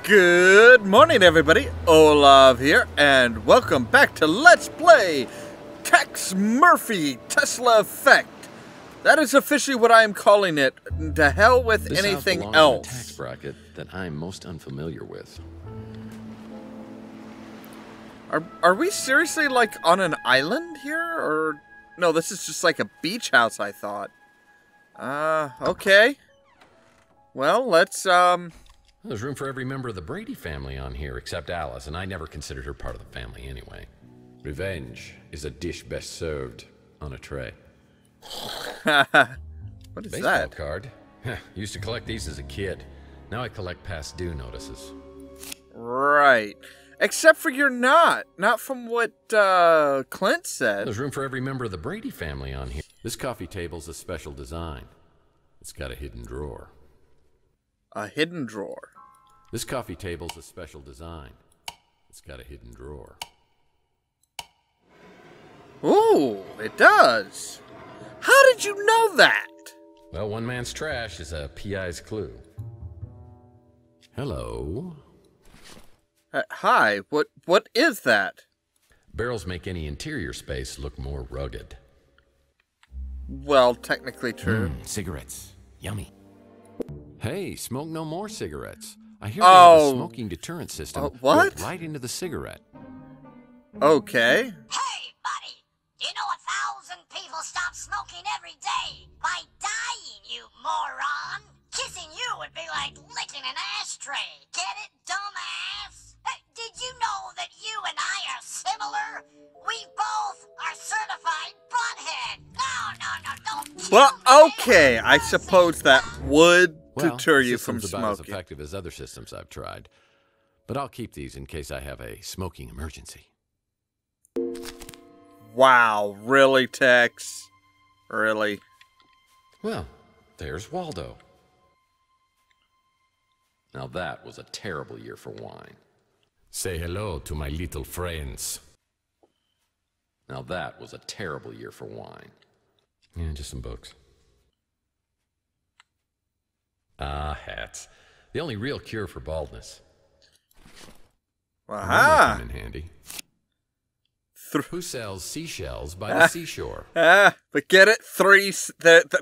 Good morning, everybody. Ollamh here, and welcome back to Let's Play Tex Murphy Tesla Effect. That is officially what I am calling it. To hell with this anything house else. In a tax bracket that I'm most unfamiliar with. Are we seriously like on an island here, or no? This is just like a beach house. I thought. Okay. Well, let's There's room for every member of the Brady family on here except Alice, and I never considered her part of the family anyway. Revenge is a dish best served on a tray. What is Baseball that? card. Used to collect these as a kid. Now I collect past due notices. Right. Except for you're not. Not from what Clint said. There's room for every member of the Brady family on here. This coffee table's a special design. It's got a hidden drawer. A hidden drawer. This coffee table's a special design. It's got a hidden drawer. Ooh, it does. How did you know that? Well, one man's trash is a PI's clue. Hello. Hi, what is that? Barrels make any interior space look more rugged. Well, technically true. Cigarettes. Yummy. Hey, smoke no more cigarettes. I hear they have a smoking deterrent system what? built right into the cigarette. Okay. Hey, buddy! Do you know 1,000 people stop smoking every day by dying, you moron? Kissing you would be like licking an ashtray. Get it, dumbass? Did you know that you and I are similar? We both are certified butthead. No, don't kill Well, me. okay. I suppose that would deter you the from system's about as smoking. effective as other systems I've tried. But I'll keep these in case I have a smoking emergency. Wow, really, Tex? Really? Well, there's Waldo. Now that was a terrible year for wine. Say hello to my little friends. Now that was a terrible year for wine. Yeah, just some books. Hats. The only real cure for baldness. Aha! That might come in handy. Who sells seashells by the seashore? But get it?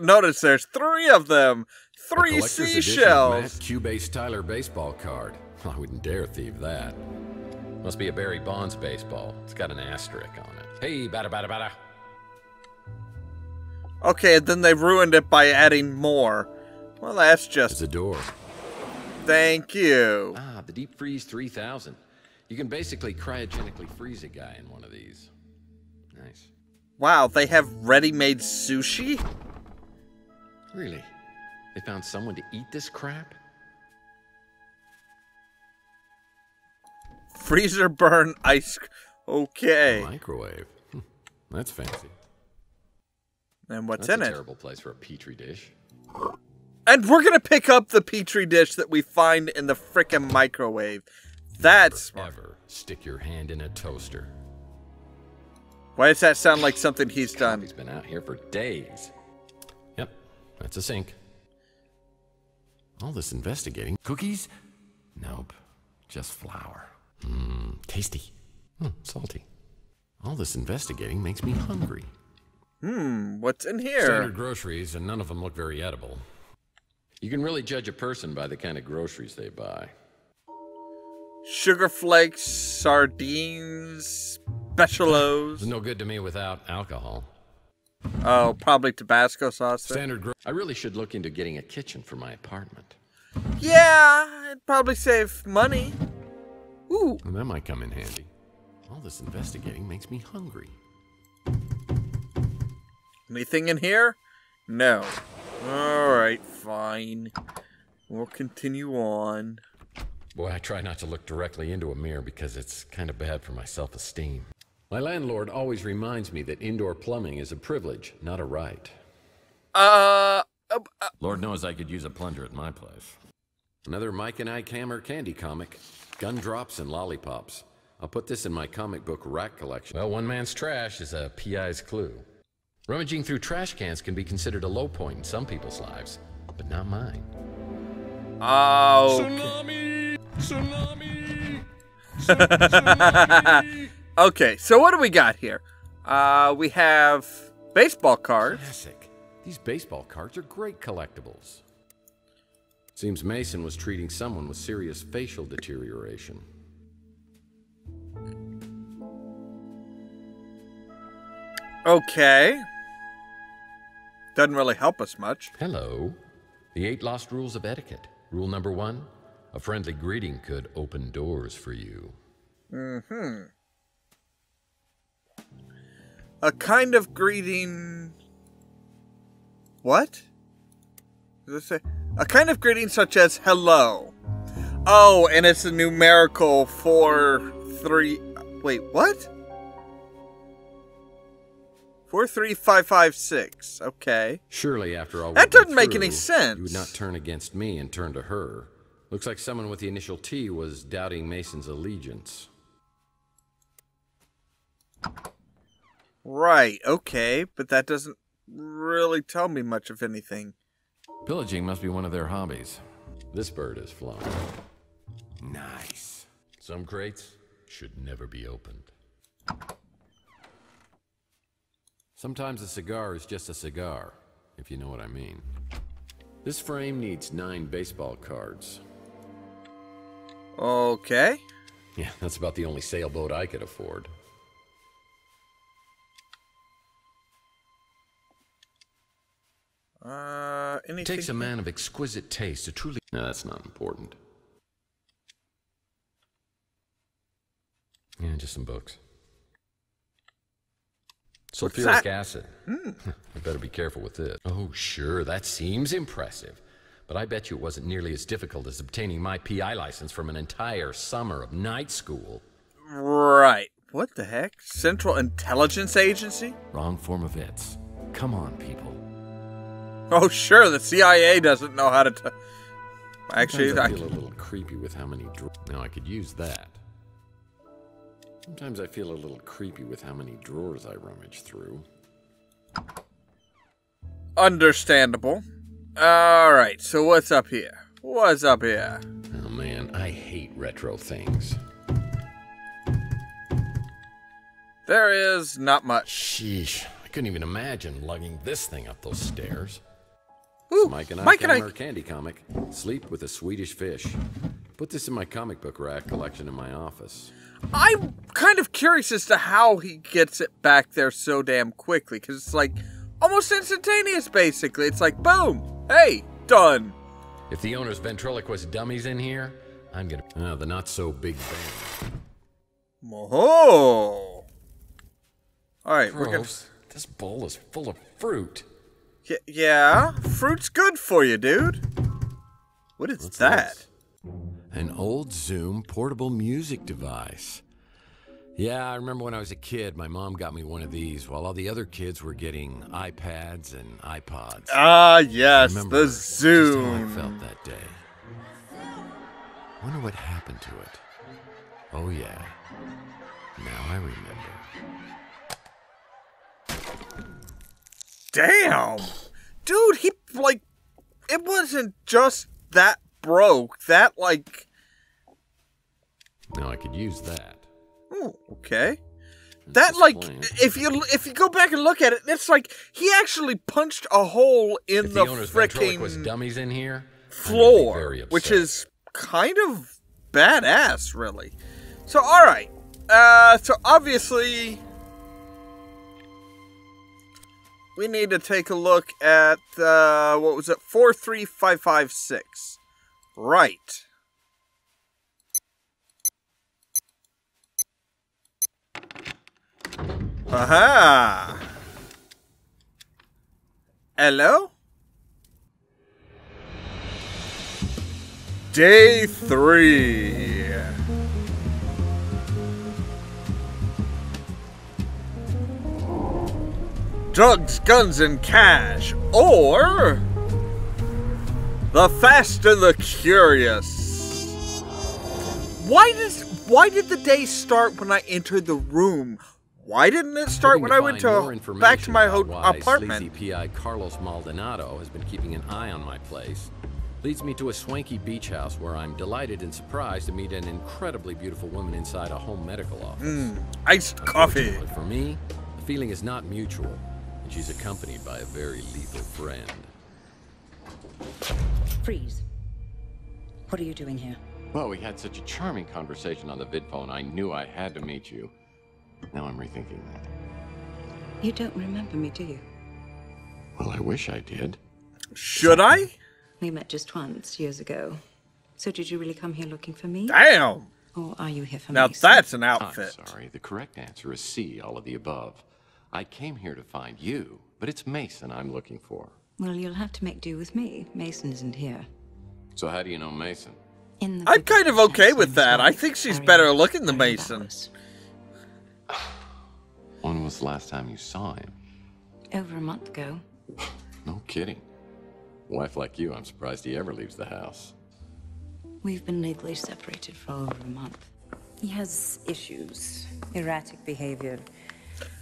Notice there's three of them. A Three collector's edition of seashells. Matt Q-Base Tyler baseball card. I wouldn't dare thieve that. Must be a Barry Bonds baseball. It's got an asterisk on it. Hey, bada bada bada. Okay, and then they ruined it by adding more. Well, that's It's just... a door. Thank you. Ah, the Deep Freeze 3000. You can basically cryogenically freeze a guy in one of these. Nice. Wow, they have ready-made sushi? Really? They found someone to eat this crap? Freezer burn ice... Okay. Microwave. That's fancy. And what's That's in a it? terrible place for a petri dish. And we're gonna pick up the petri dish that we find in the frickin' microwave. That's smart. Ever stick your hand in a toaster. Why does that sound like something he's done? He's been out here for days. Yep, that's a sink. All this investigating. Cookies? Nope. Just flour. Tasty. Salty. All this investigating makes me hungry. What's in here? Standard groceries, and none of them look very edible. You can really judge a person by the kind of groceries they buy. Sugar flakes, sardines, specialos. It's no good to me without alcohol. Oh, probably Tabasco sauce. Then. I really should look into getting a kitchen for my apartment. Yeah, it'd probably save money. Ooh. Well, that might come in handy. All this investigating makes me hungry. Anything in here? No. Alright, fine. We'll continue on. Boy, I try not to look directly into a mirror because it's kind of bad for my self-esteem. My landlord always reminds me that indoor plumbing is a privilege, not a right. Lord knows I could use a plunger at my place. Another Mike and Ike Hammer candy comic. Gumdrops and lollipops. I'll put this in my comic book rack collection. Well, one man's trash is a PI's clue. Rummaging through trash cans can be considered a low point in some people's lives, but not mine. Oh. Tsunami! Tsunami! Tsunami! Okay, so what do we got here? We have baseball cards. Classic. These baseball cards are great collectibles. Seems Mason was treating someone with serious facial deterioration. Okay. Doesn't really help us much. Hello. The 8 lost rules of etiquette. Rule number 1, a friendly greeting could open doors for you. Mm-hmm. A kind of greeting... What? Does it say? A kind of greeting such as hello. Oh, and it's a numerical 4, 3... Wait, what? 43556. Okay. Surely, after all, that doesn't make any sense. You would not turn against me and turn to her. Looks like someone with the initial T was doubting Mason's allegiance. Right, okay, but that doesn't really tell me much of anything. Pillaging must be one of their hobbies. This bird has flown. Nice. Some crates should never be opened. Sometimes a cigar is just a cigar, if you know what I mean. This frame needs 9 baseball cards. Okay. Yeah, that's about the only sailboat I could afford. Anything? It takes a man of exquisite taste to truly... No, that's not important. Yeah, just some books. Sulfuric acid. I better be careful with this. Oh, sure, that seems impressive. But I bet you it wasn't nearly as difficult as obtaining my PI license from an entire summer of night school. Right. What the heck? Central Intelligence Agency? Wrong form of its. Come on, people. Oh, sure, the CIA doesn't know how to... Actually, Sometimes I feel a little creepy with how many... Now, I could use that. Sometimes I feel a little creepy with how many drawers I rummage through. Understandable. Alright, so what's up here? What's up here? Oh man, I hate retro things. There is not much. Sheesh, I couldn't even imagine lugging this thing up those stairs. Ooh, Mike and Mike and I... Candy comic. Sleep with a Swedish fish. Put this in my comic book rack collection in my office. I'm kind of curious as to how he gets it back there so damn quickly, because it's like almost instantaneous, basically. It's like, boom, hey, done. If the owner's ventriloquist dummies in here, I'm gonna... Oh, the not-so-big band. Oh. Alright, we're gonna... This bowl is full of fruit. Yeah, fruit's good for you, dude. What is that? This? An old Zoom portable music device. Yeah, I remember when I was a kid, my mom got me one of these while all the other kids were getting iPads and iPods. Ah, yes, the Zoom. Just how I felt that day. Wonder what happened to it. Oh yeah, now I remember. Damn! Dude, he, like, it wasn't just that broke. That, like... Now I could use that. Oh, okay. That, like, if you go back and look at it, it's like he actually punched a hole in the freaking dummies in here floor, which is kind of badass, really. So, all right. So obviously, we need to take a look at what was it? 43556. Right. Aha! Hello? Day 3. Drugs, guns, and cash, or the Fast and the Curious. Why did the day start when I entered the room? Why didn't it start when I went back to my apartment? Sleazy PI Carlos Maldonado has been keeping an eye on my place. Leads me to a swanky beach house where I'm delighted and surprised to meet an incredibly beautiful woman inside a home medical office. Iced coffee. Unfortunately for me, the feeling is not mutual, and she's accompanied by a very lethal friend. Freeze. What are you doing here? Well, we had such a charming conversation on the vid phone, I knew I had to meet you. Now I'm rethinking that. You don't remember me, do you? Well, I wish I did. Should I? We met just once, years ago. So did you really come here looking for me? Damn. Or are you here for Now Mason? that's an outfit. I'm sorry, the correct answer is C, all of the above. I came here to find you, but it's Mason I'm looking for. Well, you'll have to make do with me. Mason isn't here. So how do you know Mason? In the I'm kind of okay with that. I Mason's think she's wife, better looking than Ariel Mason. Bowers. When was the last time you saw him? Over a month ago. No kidding. A wife like you, I'm surprised he ever leaves the house. We've been legally separated for over a month. He has issues, erratic behavior,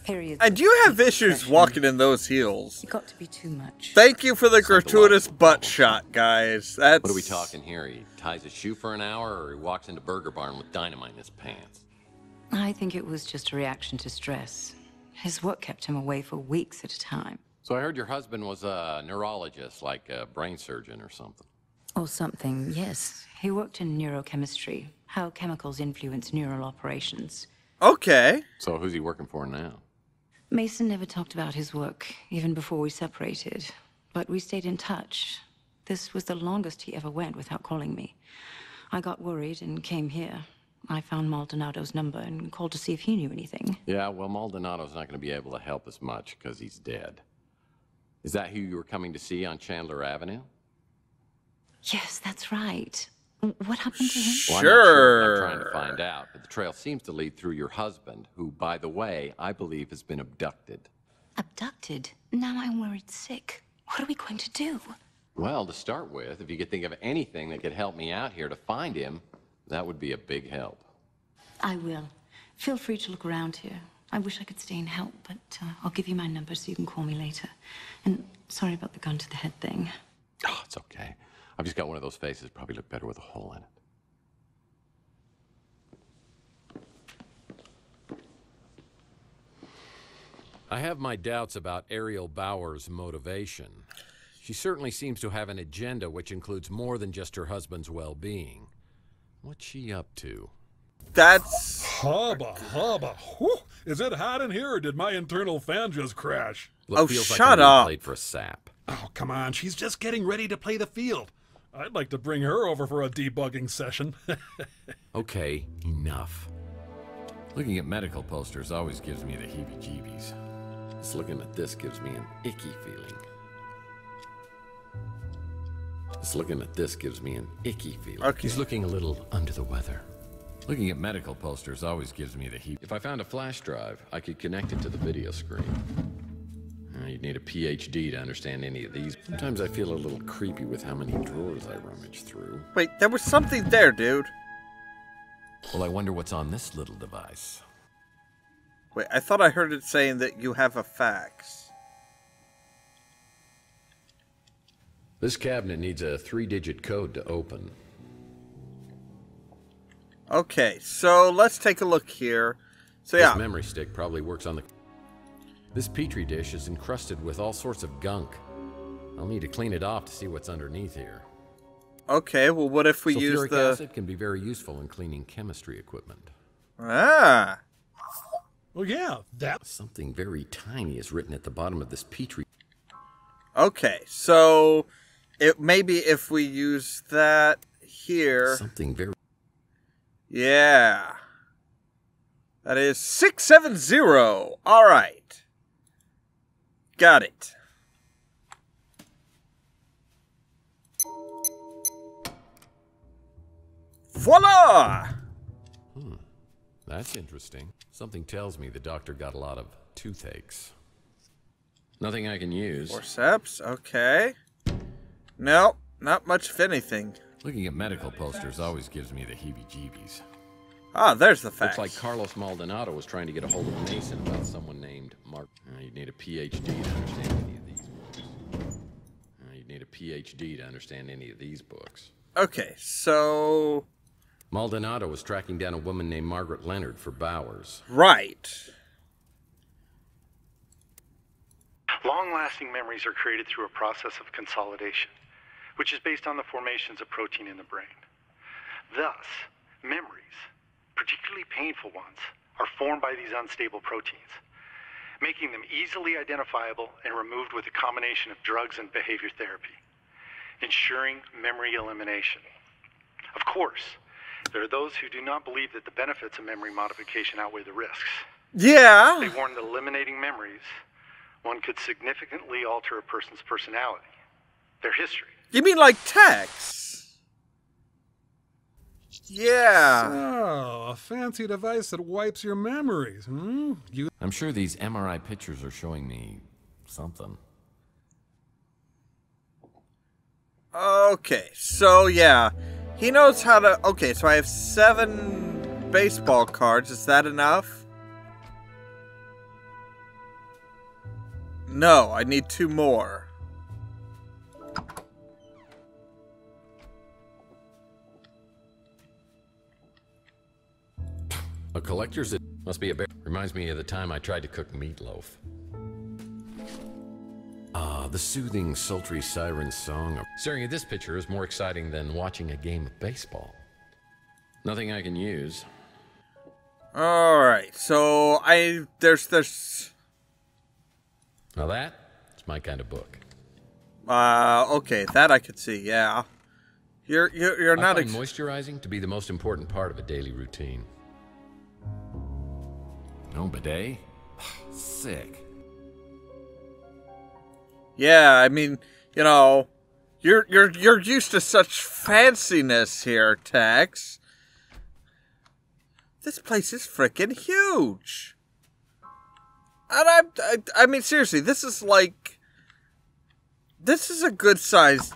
periods. And you have of issues depression. walking in those heels. It got to be too much. Thank you for the Sounds a lot gratuitous like a butt problem. shot, guys. That's... What are we talking here? He ties his shoe for an hour, or he walks into Burger Barn with dynamite in his pants? I think it was just a reaction to stress. His work kept him away for weeks at a time. So I heard your husband was a neurologist, like a brain surgeon or something. Or something, yes. He worked in neurochemistry, how chemicals influence neural operations. Okay. So who's he working for now? Mason never talked about his work, even before we separated. But we stayed in touch. This was the longest he ever went without calling me. I got worried and came here. I found Maldonado's number and called to see if he knew anything. Yeah, well, Maldonado's not going to be able to help us much because he's dead. Is that who you were coming to see on Chandler Avenue? Yes, that's right. What happened to him? Well, Sure. I'm trying to find out, but the trail seems to lead through your husband, who, by the way, I believe has been abducted. Abducted? Now I'm worried sick. What are we going to do? Well, to start with, if you could think of anything that could help me out here to find him, that would be a big help. I will. Feel free to look around here. I wish I could stay and help, but I'll give you my number so you can call me later. And sorry about the gun to the head thing. Oh, it's okay. I've just got one of those faces, probably look better with a hole in it. I have my doubts about Ariel Bowers' motivation. She certainly seems to have an agenda which includes more than just her husband's well-being. What's she up to? That's... Hubba, hubba. Whew. Is it hot in here, or did my internal fan just crash? Look, Oh, feels shut like I'm being up. played for a sap. Oh, come on. She's just getting ready to play the field. I'd like to bring her over for a debugging session. Okay, enough. Looking at medical posters always gives me the heebie-jeebies. Just looking at this gives me an icky feeling. Just looking at this gives me an icky feeling. Okay. He's looking a little under the weather. Looking at medical posters always gives me the heat. If I found a flash drive, I could connect it to the video screen. You'd need a PhD to understand any of these. Sometimes I feel a little creepy with how many drawers I rummage through. Wait, there was something there, dude. Well, I wonder what's on this little device. Wait, I thought I heard it saying that you have a fax. This cabinet needs a 3-digit code to open. Okay, so let's take a look here. So yeah, This memory stick probably works on the... This petri dish is encrusted with all sorts of gunk. I'll need to clean it off to see what's underneath here. okay, well what if we use Sulfuric the... acid can be very useful in cleaning chemistry equipment. Ah, Well, yeah, that... Something very tiny is written at the bottom of this petri... okay, so maybe if we use that here... Something very... Yeah. That is 670. All right. Got it. Voila! That's interesting. Something tells me the doctor got a lot of toothaches. Nothing I can use. Forceps, okay. Nope, not much of anything. Looking at medical posters always gives me the heebie-jeebies. Ah, there's the fax. Looks like Carlos Maldonado was trying to get a hold of Mason about someone named Mark. You'd need a PhD to understand any of these words. You'd you'd need a PhD to understand any of these books. Okay, so... Maldonado was tracking down a woman named Margaret Leonard for Bowers. Right. Long-lasting memories are created through a process of consolidation, which is based on the formations of protein in the brain. Thus, memories, particularly painful ones, are formed by these unstable proteins, making them easily identifiable and removed with a combination of drugs and behavior therapy, ensuring memory elimination. Of course, there are those who do not believe that the benefits of memory modification outweigh the risks. Yeah. They warn that eliminating memories, one could significantly alter a person's personality, their history. You mean like Tex? Yeah. Oh, a fancy device that wipes your memories, hmm? I'm sure these MRI pictures are showing me something. Okay, so yeah. He knows how to... Okay, so I have 7 baseball cards. Is that enough? No, I need 2 more. A collector's... Must be a bear. Reminds me of the time I tried to cook meatloaf. Ah, the soothing, sultry siren song. Staring at this picture is more exciting than watching a game of baseball. Nothing I can use. Alright, so there's... Now that's my kind of book. Okay, that I could see, yeah. You're not... I find moisturizing to be the most important part of a daily routine. No bidet? Sick. Yeah, I mean, you know, you're used to such fanciness here, Tex. This place is freaking huge. And I mean, seriously, this is a good size.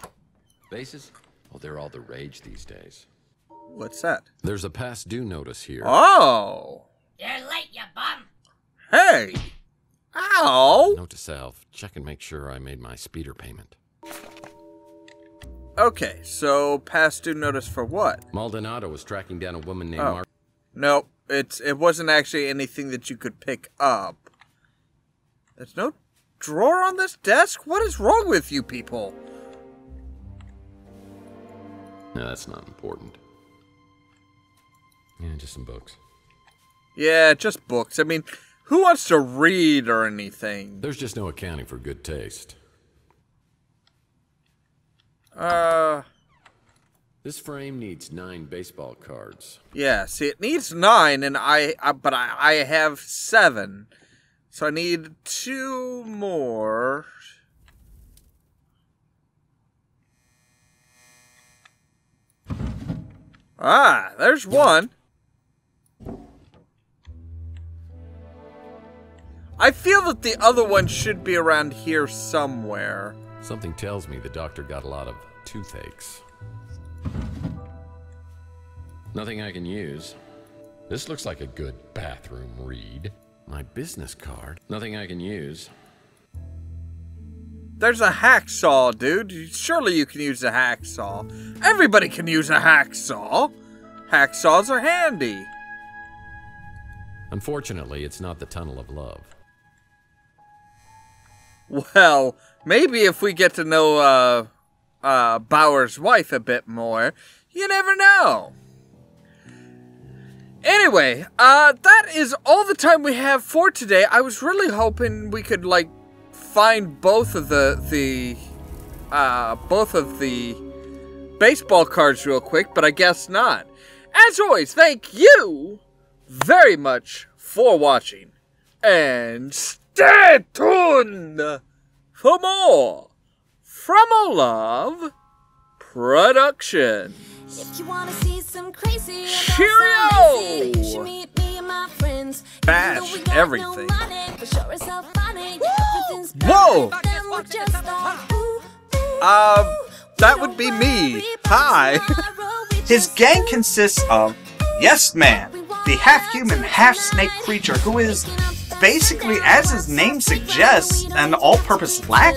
Bases? Oh, they're all the rage these days. What's that? There's a past due notice here. Oh. You're late, you bum. Hey. Ow. Note to self, check and make sure I made my speeder payment. Okay, so past due notice for what? Maldonado was tracking down a woman named Mark. No, it wasn't actually anything that you could pick up. There's no drawer on this desk? What is wrong with you people? No, that's not important. Yeah, just some books. Yeah, just books. I mean, who wants to read or anything? There's just no accounting for good taste. This frame needs 9 baseball cards. Yeah, see, it needs 9, and but I have 7. So I need 2 more. Ah, there's 1. I feel that the other one should be around here somewhere. Something tells me the doctor got a lot of toothaches. Nothing I can use. This looks like a good bathroom read. My business card. Nothing I can use. There's a hacksaw, dude. Surely you can use a hacksaw. Everybody can use a hacksaw. Hacksaws are handy. Unfortunately, it's not the Tunnel of Love. Well, maybe if we get to know Bauer's wife a bit more, you never know. Anyway, that is all the time we have for today. I was really hoping we could find both of the baseball cards real quick, but I guess not. As always, thank you very much for watching, and stay tuned for more from Ollamh Production. If you wanna see some crazy, Cheerio! you should meet me and my friends. Bash Even though we got everything. No money, but sure as hell funny. Everything's Whoa! perfect, and we're just like, ooh, That would be me. Hi. His gang consists of Yes Man, the half-human, half-snake creature who is basically, as his name suggests, an all-purpose lack